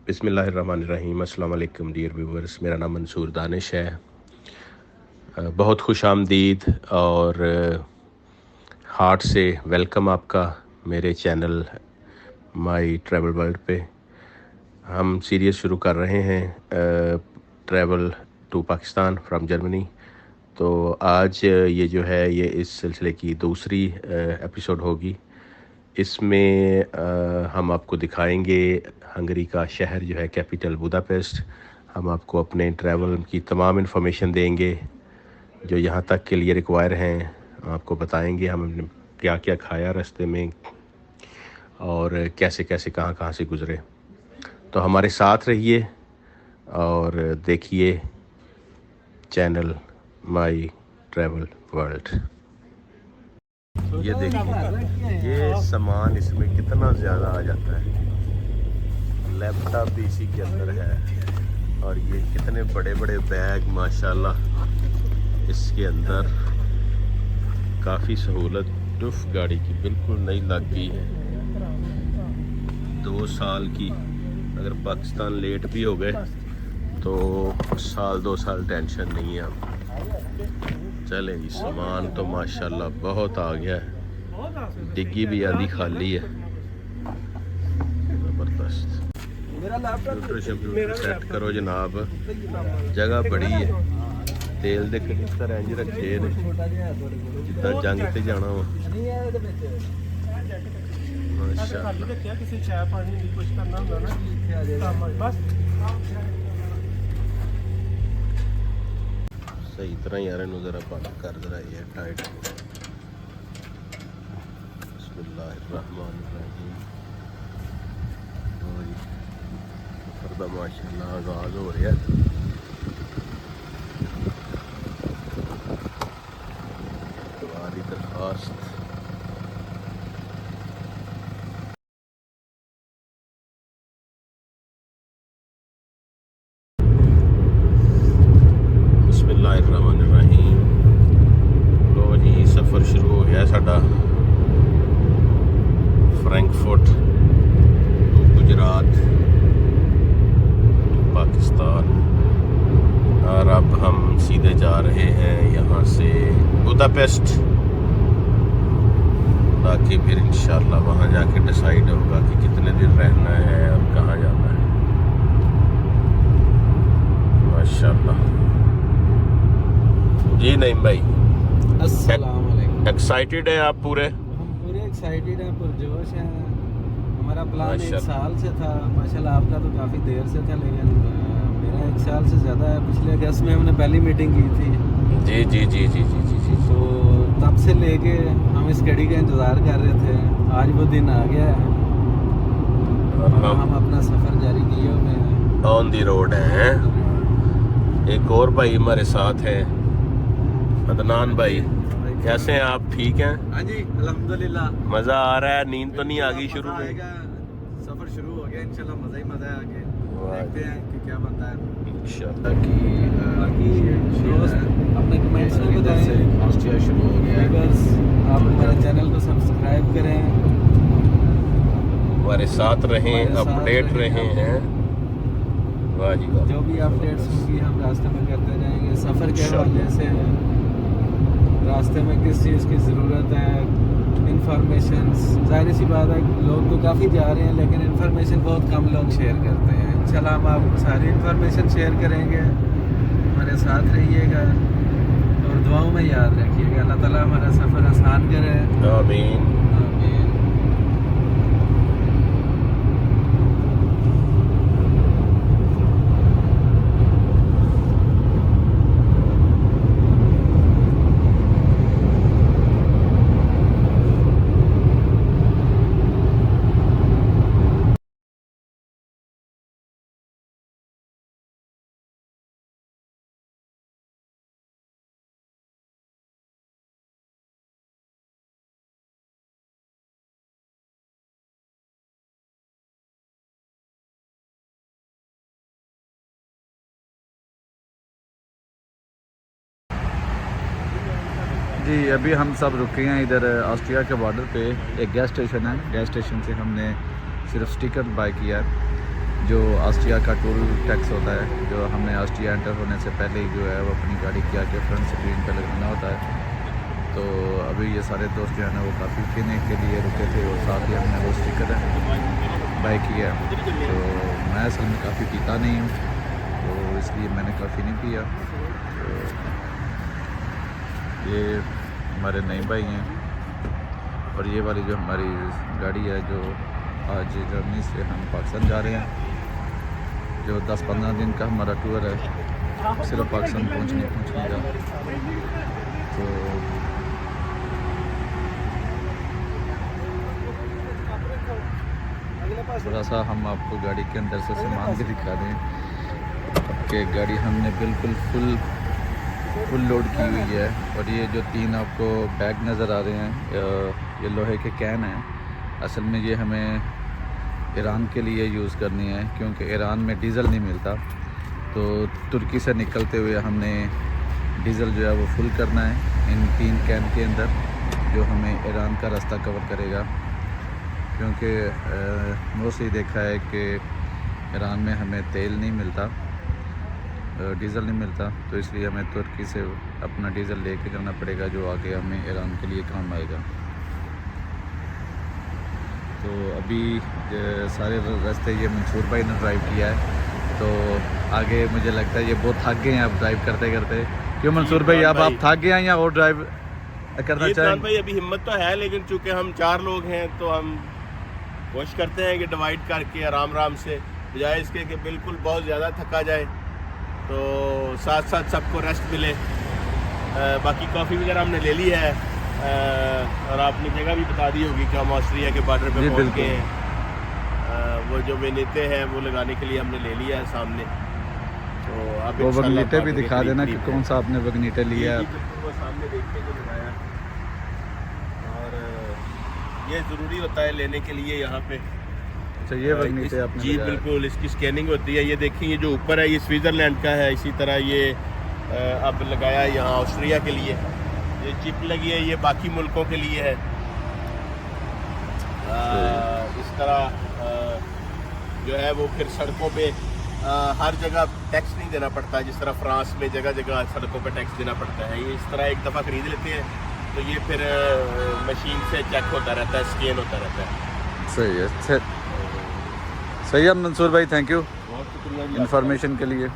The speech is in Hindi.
बिस्मिल्लाहिर्रहमानिर्रहीम। अस्सलाम वालेकुम डियर व्यूवर्स, मेरा नाम मंसूर दानिश है। बहुत खुश आमदीद और हार्ट से वेलकम आपका मेरे चैनल माई ट्रैवल वर्ल्ड पे। हम सीरीज़ शुरू कर रहे हैं travel to Pakistan from Germany. तो आज ये जो है ये इस सिलसिले की दूसरी एपिसोड होगी। इसमें हम आपको दिखाएंगे हंगरी का शहर जो है कैपिटल बुदापेस्ट। हम आपको अपने ट्रैवल की तमाम इन्फॉर्मेशन देंगे जो यहाँ तक के लिए रिक्वायर हैं। आपको बताएंगे हमने क्या क्या खाया रास्ते में और कैसे कैसे कहाँ कहाँ से गुज़रे। तो हमारे साथ रहिए और देखिए चैनल माई ट्रैवल वर्ल्ड। ये देखिए ये सामान इसमें कितना ज़्यादा आ जाता है। लैपटॉप भी इसी के अंदर है और ये कितने बड़े बड़े बैग माशाल्लाह इसके अंदर। काफ़ी सहूलत टुफ गाड़ी की बिल्कुल नई लग गई है। 2 साल की, अगर पाकिस्तान लेट भी हो गए तो साल 2 साल टेंशन नहीं है। चलें जी, सामान तो माशाल्लाह बहुत आ गया है। डिग्गी भी आधी खाली है। ज़बरदस्त। कंप्यूटर सेट करो जनाब, जगह बड़ी है। तेल दे कनिस्तर इंज रखे ने जिद्दां जंग ते जाना वा। सही तरह यार इनू जरा बंद कर जरा ये टाइट। बिस्मिल्लाहिर्रहमानिर्रहीम। सफर दा माशाल्लाह आगाज हो रहा है। तुम्हारी दरखास्त बिस्मिल्लाहिर्रहमानिर्रहीम। लो जी, सफ़र शुरू हो गया साडा Frankfurt to Gujarat to Pakistan. और अब हम सीधे जा रहे हैं यहाँ से बुदापेस्ट, ताकि फिर इंशाल्लाह वहाँ जाके डिसाइड होगा कि कितने दिन रहना है और कहाँ जाना है। माशाल्लाह जी। नहीं भाई, अस्सलाम वालेकुम। एक्साइटेड है आप पूरे? हम पूरे एक्साइटेड हैं, पुरजोश हैं। हमारा प्लान 1 साल से था माशाल्लाह। आपका तो काफ़ी देर से था, लेकिन मेरा 1 साल से ज़्यादा है। पिछले अगस्त में हमने पहली मीटिंग की थी। जी जी जी जी जी जी जी। तो तब से लेके हम इस घड़ी का इंतज़ार कर रहे थे। आज वो दिन आ गया है और हम अपना सफ़र जारी किए हुए हैं। ऑन दी रोड हैं। एक और भाई हमारे साथ हैं, अदनान भाई। कैसे हैं आप? ठीक हैं? हाँ जी, अल्हम्दुलिल्लाह। मज़ा आ रहा है? नींद तो नहीं आ गई शुरू में? सफ़र शुरू हो गया इंशाल्लाह, मज़ा ही मज़ा है। आगे देखते हैं कि क्या बनता है इंशाल्लाह। बाकी दोस्त अपने कमेंट्स में बताएं। ऑस्ट्रिया शुरू हो गया है। बस आप हमारे चैनल को सब्सक्राइब करें, हमारे साथ रहें, अपडेट रहे हैं। वाह जी वाह। जो भी अपडेट्स होंगी हम रास्ते में करते रहेंगे। सफ़र के हवाले से रास्ते में किस चीज़ की ज़रूरत है, इंफॉर्मेशन। ज़ाहिर सी बात है, लोग तो काफ़ी जा रहे हैं लेकिन इंफॉर्मेशन बहुत कम लोग शेयर करते हैं। इंशाल्लाह हम आपको सारी इंफॉर्मेशन शेयर करेंगे। हमारे साथ रहिएगा और दुआओं में याद रखिएगा। अल्लाह ताला हमारा सफ़र आसान करे। आमीन। जी अभी हम सब रुके हैं इधर ऑस्ट्रिया के बॉर्डर पे। एक गैस स्टेशन है, गैस स्टेशन से हमने सिर्फ टिकट बाय किया है जो ऑस्ट्रिया का टोल टैक्स होता है, जो हमने ऑस्ट्रिया एंटर होने से पहले ही जो है वो अपनी गाड़ी के आगे फ्रंट स्क्रीन पर लगाना होता है। तो अभी ये सारे दोस्त जो है ना वो काफ़ी पीने के लिए रुके थे और साथ ही हमने वो स्टिकर बाय किया। तो मैं असल में काफ़ी पीता नहीं हूँ, तो इसलिए मैंने काफ़ी नहीं पिया। तो ये हमारे नए भाई हैं और ये वाली जो हमारी गाड़ी है, जो आज जर्मनी से हम पाकिस्तान जा रहे हैं, जो 10-15 दिन का हमारा टूर है सिर्फ पाकिस्तान पहुंचने का। तो थोड़ा सा हम आपको गाड़ी के अंदर से सामान भी दिखा दें कि गाड़ी हमने बिल्कुल फुल लोड की हुई है। और ये जो 3 आपको बैग नज़र आ रहे हैं, ये लोहे के कैन हैं। असल में ये हमें ईरान के लिए यूज़ करनी है, क्योंकि ईरान में डीज़ल नहीं मिलता। तो तुर्की से निकलते हुए हमने डीज़ल जो है वो फुल करना है इन 3 कैन के अंदर, जो हमें ईरान का रास्ता कवर करेगा। क्योंकि मोस्टली देखा है कि ईरान में हमें तेल नहीं मिलता, डीज़ल नहीं मिलता, तो इसलिए हमें तुर्की से अपना डीज़ल लेके जाना पड़ेगा, जो आगे हमें ईरान के लिए काम आएगा। तो अभी सारे रास्ते ये मंसूर भाई ने ड्राइव किया है, तो आगे मुझे लगता है ये बहुत थक गए हैं अब ड्राइव करते करते। क्यों मंसूर भाई, अब आप थक गए हैं या और ड्राइव करना चाहें? भाई अभी हिम्मत तो है, लेकिन चूँकि हम 4 लोग हैं तो हम कोशिश करते हैं कि डिवाइड करके आराम से, बजाय इसके कि बिल्कुल बहुत ज़्यादा थका जाए, तो साथ साथ सबको रेस्ट मिले। बाकी कॉफ़ी वगैरह हमने ले ली है, और आपने जगह भी बता दी होगी कि हम ऑस्ट्रिया के बॉर्डर पे पहुंच गए हैं। वो जो विनेटे हैं वो लगाने के लिए हमने ले लिया है सामने। तो अब वो वगनीटे भी दिखा देना कि कौन सा आपने वगनीटे लिया है। वो सामने देखते जो लगाया, और ये ज़रूरी होता है लेने के लिए यहाँ पे। अच्छा, ये वगनीटे आपने जी बिल्कुल, इसकी स्कैनिंग होती है। ये देखिए, ये जो ऊपर है ये स्विट्ज़रलैंड का है, इसी तरह ये अब लगाया है यहाँ ऑस्ट्रिया के लिए। ये चिप लगी है, ये बाकी मुल्कों के लिए है। इस तरह जो है वो फिर सड़कों पे हर जगह टैक्स नहीं देना पड़ता, जिस तरह फ्रांस में जगह जगह सड़कों पे टैक्स देना पड़ता है। ये इस तरह एक दफ़ा ख़रीद लेते हैं तो ये फिर मशीन से चेक होता रहता है, स्कैन होता रहता है। सही है, सही है मंसूर भाई, थैंक यू बहुत शुक्रिया इन्फॉर्मेशन के लिए।